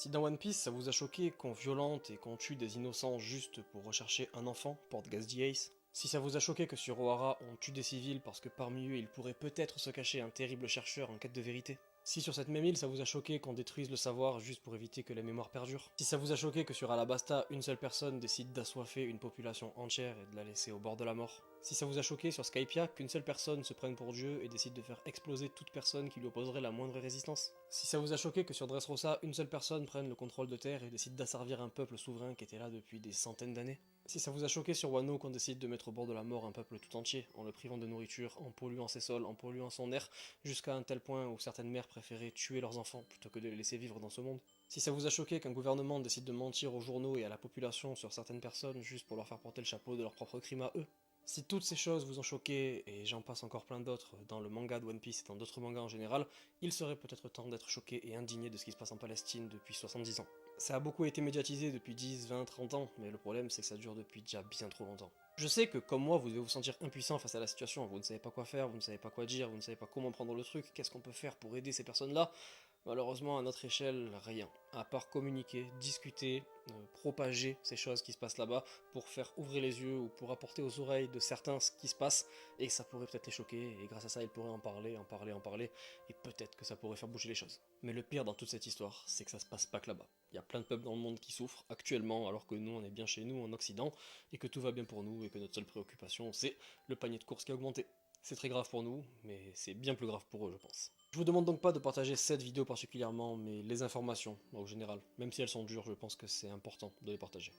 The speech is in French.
Si dans One Piece ça vous a choqué qu'on violente et qu'on tue des innocents juste pour rechercher un enfant, Portgas Ace, si ça vous a choqué que sur Ohara on tue des civils parce que parmi eux il pourrait peut-être se cacher un terrible chercheur en quête de vérité, si sur cette même île ça vous a choqué qu'on détruise le savoir juste pour éviter que la mémoire perdure, si ça vous a choqué que sur Alabasta une seule personne décide d'assoiffer une population entière et de la laisser au bord de la mort, si ça vous a choqué sur Skypiea qu'une seule personne se prenne pour Dieu et décide de faire exploser toute personne qui lui opposerait la moindre résistance, si ça vous a choqué que sur Dressrosa une seule personne prenne le contrôle de terre et décide d'asservir un peuple souverain qui était là depuis des centaines d'années, si ça vous a choqué sur Wano qu'on décide de mettre au bord de la mort un peuple tout entier, en le privant de nourriture, en polluant ses sols, en polluant son air, jusqu'à un tel point où certaines mères préféraient tuer leurs enfants plutôt que de les laisser vivre dans ce monde. Si ça vous a choqué qu'un gouvernement décide de mentir aux journaux et à la population sur certaines personnes juste pour leur faire porter le chapeau de leurs propres crimes à eux. Si toutes ces choses vous ont choqué, et j'en passe encore plein d'autres dans le manga de One Piece et dans d'autres mangas en général, il serait peut-être temps d'être choqué et indigné de ce qui se passe en Palestine depuis 70 ans. Ça a beaucoup été médiatisé depuis 10, 20, 30 ans, mais le problème c'est que ça dure depuis déjà bien trop longtemps. Je sais que comme moi, vous devez vous sentir impuissant face à la situation, vous ne savez pas quoi faire, vous ne savez pas quoi dire, vous ne savez pas comment prendre le truc, qu'est-ce qu'on peut faire pour aider ces personnes-là. Malheureusement, à notre échelle, rien. À part communiquer, discuter, propager ces choses qui se passent là-bas pour faire ouvrir les yeux ou pour apporter aux oreilles de certains ce qui se passe et que ça pourrait peut-être les choquer et grâce à ça ils pourraient en parler, en parler, en parler et peut-être que ça pourrait faire bouger les choses. Mais le pire dans toute cette histoire, c'est que ça se passe pas que là-bas. Il y a plein de peuples dans le monde qui souffrent actuellement alors que nous on est bien chez nous en Occident et que tout va bien pour nous et que notre seule préoccupation c'est le panier de courses qui a augmenté. C'est très grave pour nous, mais c'est bien plus grave pour eux je pense. Je vous demande donc pas de partager cette vidéo particulièrement, mais les informations, en général. Même si elles sont dures, je pense que c'est important de les partager.